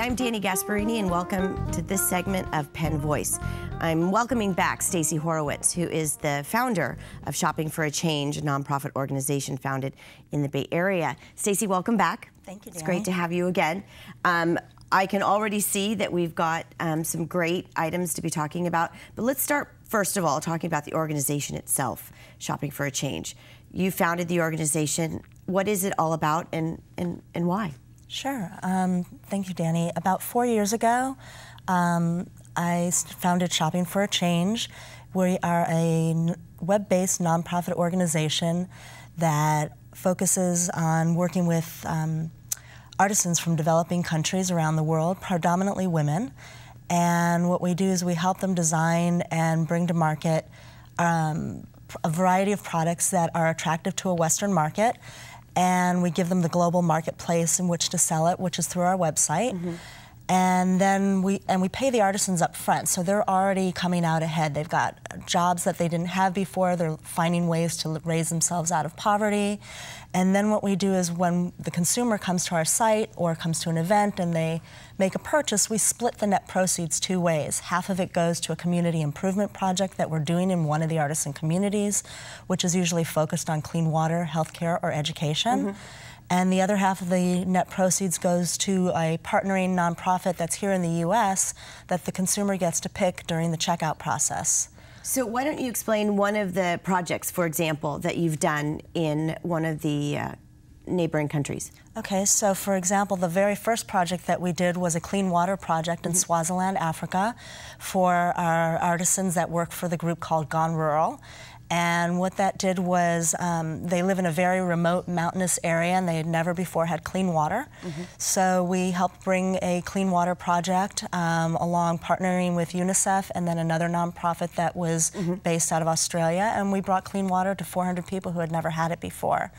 I'm Dani Gasparini, and welcome to this segment of Penn Voice. I'm welcoming back Stacey Horowitz, who is the founder of Shopping for a Change, a nonprofit organization founded in the Bay Area. Stacey, welcome back. Thank you, Dani. It's great to have you again. I can already see that we've got some great items to be talking about, but let's start, first of all, talking about the organization itself, Shopping for a Change. You founded the organization. What is it all about, and why? Sure. Thank you, Dani. About 4 years ago, I founded Shopping for a Change. We are a web-based nonprofit organization that focuses on working with artisans from developing countries around the world, predominantly women. And what we do is we help them design and bring to market a variety of products that are attractive to a Western market, and we give them the global marketplace in which to sell it, which is through our website. Mm-hmm. And then we pay the artisans up front, so they're already coming out ahead. They've got jobs that they didn't have before. They're finding ways to raise themselves out of poverty. And then what we do is when the consumer comes to our site or comes to an event and they make a purchase, we split the net proceeds two ways. Half of it goes to a community improvement project that we're doing in one of the artisan communities, which is usually focused on clean water, healthcare, or education. Mm-hmm. And the other half of the net proceeds goes to a partnering nonprofit that's here in the U.S. that the consumer gets to pick during the checkout process. So why don't you explain one of the projects, for example, that you've done in one of the neighboring countries? Okay, so for example, the very first project that we did was a clean water project in Swaziland, Africa, for our artisans that work for the group called Gone Rural. And what that did was they live in a very remote mountainous area and they had never before had clean water. Mm-hmm. So we helped bring a clean water project along, partnering with UNICEF and then another nonprofit that was based out of Australia, and we brought clean water to 400 people who had never had it before.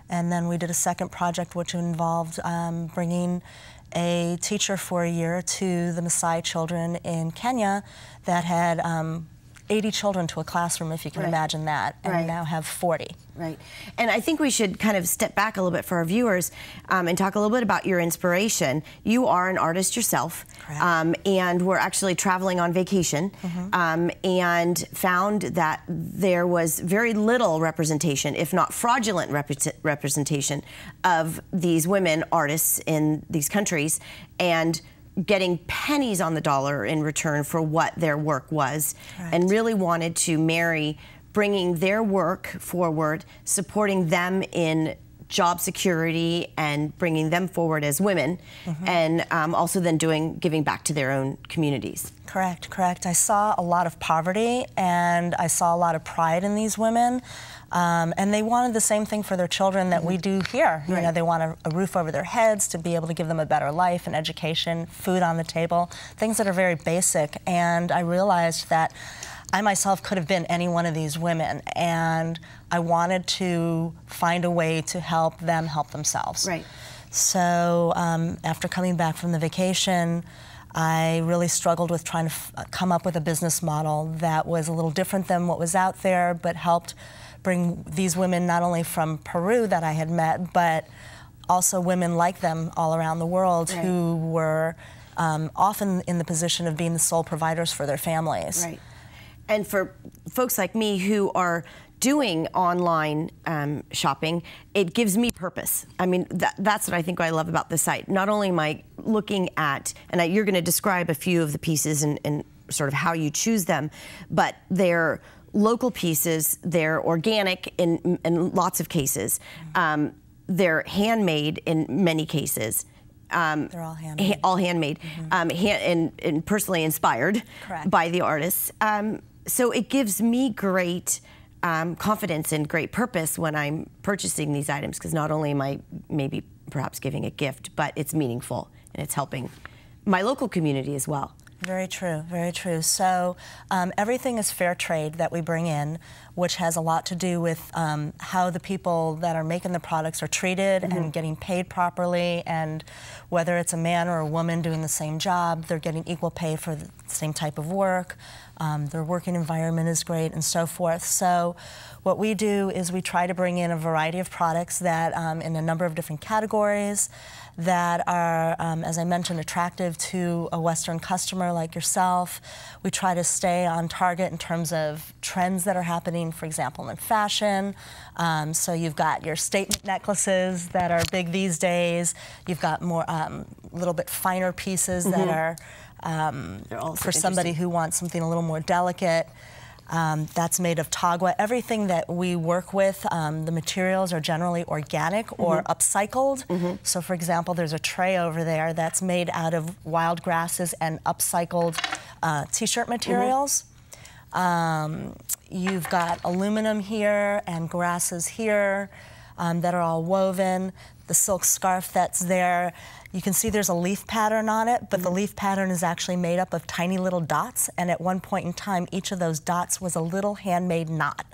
And then we did a second project which involved bringing a teacher for a year to the Maasai children in Kenya that had 80 children to a classroom, if you can imagine that, and now have 40. Right. And I think we should kind of step back a little bit for our viewers and talk a little bit about your inspiration. You are an artist yourself, and we're actually traveling on vacation, and found that there was very little representation, if not fraudulent representation, of these women artists in these countries, and getting pennies on the dollar in return for what their work was, and really wanted to marry bringing their work forward, supporting them in job security and bringing them forward as women, and also then giving back to their own communities. Correct, correct. I saw a lot of poverty and I saw a lot of pride in these women. And they wanted the same thing for their children that we do here. You know, they want a roof over their heads, to be able to give them a better life and education, food on the table, things that are very basic. And I realized that I myself could have been any one of these women, and I wanted to find a way to help them help themselves. Right. So after coming back from the vacation, I really struggled with trying to come up with a business model that was a little different than what was out there, but helped bring these women not only from Peru that I had met, but also women like them all around the world who were often in the position of being the sole providers for their families. Right. And for folks like me who are doing online shopping, it gives me purpose. I mean, that's what I think I love about the site. Not only am I looking at, and you're going to describe a few of the pieces and sort of how you choose them, but they're local pieces, they're organic in lots of cases, they're handmade in many cases. They're all handmade. All handmade, and personally inspired by the artists. So it gives me great confidence and great purpose when I'm purchasing these items, because not only am I maybe perhaps giving a gift, but it's meaningful and it's helping my local community as well. Very true, very true. So everything is fair trade that we bring in, which has a lot to do with how the people that are making the products are treated and getting paid properly, and whether it's a man or a woman doing the same job, they're getting equal pay for the same type of work. their working environment is great, and so forth. So what we do is we try to bring in a variety of products that in a number of different categories that are, as I mentioned, attractive to a Western customer like yourself. We try to stay on target in terms of trends that are happening, for example, in fashion. So you've got your statement necklaces that are big these days. You've got more, little bit finer pieces that are for somebody who wants something a little more delicate. That's made of tagua. Everything that we work with, the materials are generally organic or upcycled. So for example, there's a tray over there that's made out of wild grasses and upcycled t-shirt materials. You've got aluminum here and grasses here that are all woven. The silk scarf that's there, you can see there's a leaf pattern on it, but the leaf pattern is actually made up of tiny little dots, and at one point in time, each of those dots was a little handmade knot.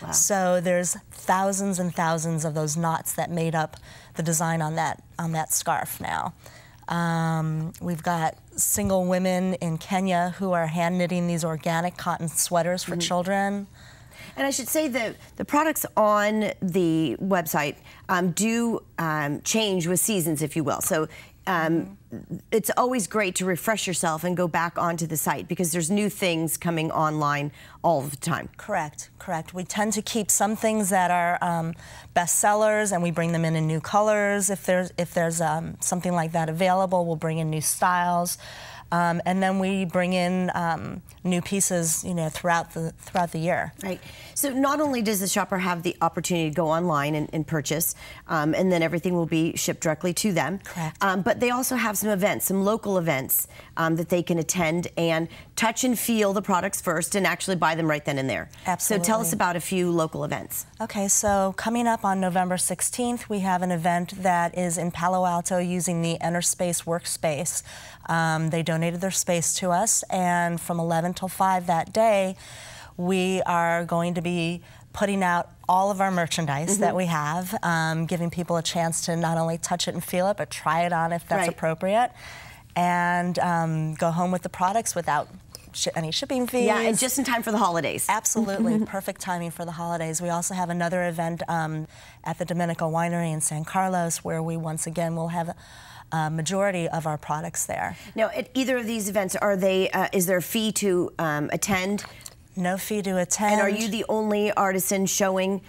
Wow. So there's thousands and thousands of those knots that made up the design on that scarf now. We've got single women in Kenya who are hand knitting these organic cotton sweaters for children. And I should say that the products on the website do change with seasons, if you will. So it's always great to refresh yourself and go back onto the site because there's new things coming online all the time. Correct, correct. We tend to keep some things that are best sellers, and we bring them in new colors. If there's something like that available, we'll bring in new styles. And then we bring in new pieces, you know, throughout the year. Right. So not only does the shopper have the opportunity to go online and purchase, and then everything will be shipped directly to them. Correct. But they also have some events, some local events that they can attend and touch and feel the products first and actually buy them right then and there. Absolutely. So tell us about a few local events. Okay, so coming up on November 16th, we have an event that is in Palo Alto using the Enter Space workspace. They donated their space to us, and from 11 till 5 that day, we are going to be putting out all of our merchandise that we have, giving people a chance to not only touch it and feel it, but try it on if that's appropriate, and go home with the products without any shipping fees. Yeah, and just in time for the holidays. Absolutely, perfect timing for the holidays. We also have another event at the Domenico Winery in San Carlos, where we once again will have a majority of our products there. Now, at either of these events, are they? Is there a fee to attend? No fee to attend. And are you the only artisan showing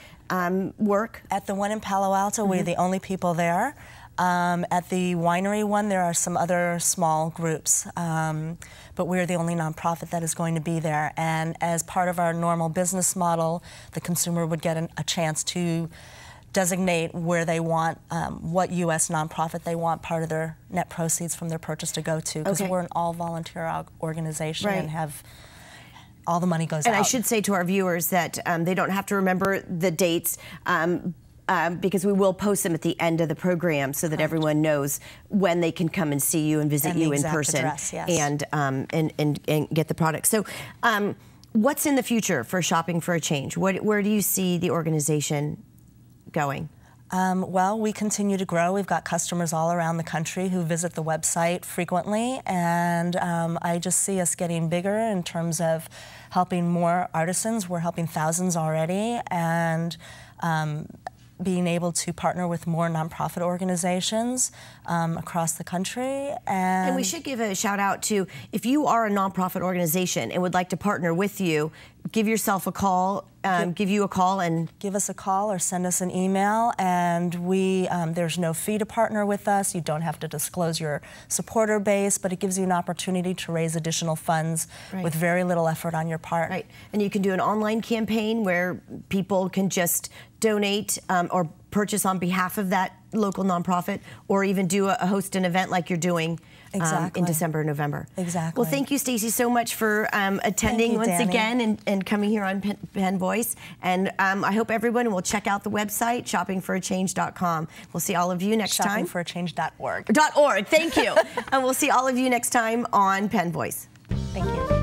work? At the one in Palo Alto, we're the only people there. At the winery one, there are some other small groups, but we're the only nonprofit that is going to be there. And as part of our normal business model, the consumer would get a chance to designate where they want, what U.S. nonprofit they want part of their net proceeds from their purchase to go to, because we're an all-volunteer organization and have all the money goes out. And I should say to our viewers that they don't have to remember the dates because we will post them at the end of the program so that everyone knows when they can come and see you and visit you in person and get the product. So what's in the future for Shopping for a Change? Where do you see the organization going? Well, we continue to grow. We've got customers all around the country who visit the website frequently, and I just see us getting bigger in terms of helping more artisans. We're helping thousands already, and being able to partner with more nonprofit organizations across the country. And we should give a shout out to, if you are a nonprofit organization and would like to partner with you, give yourself a call, give you a call and give us a call or send us an email, and we there's no fee to partner with us. You don't have to disclose your supporter base, but it gives you an opportunity to raise additional funds with very little effort on your part. Right, and you can do an online campaign where people can just donate or purchase on behalf of that local nonprofit, or even do host an event like you're doing in December and November. Exactly. Well, thank you, Stacey, so much for attending once again and coming here on Penn Voice. And I hope everyone will check out the website, shoppingforachange.com. We'll see all of you next time. Shoppingforachange.org. .org, thank you. And we'll see all of you next time on Penn Voice. Thank you.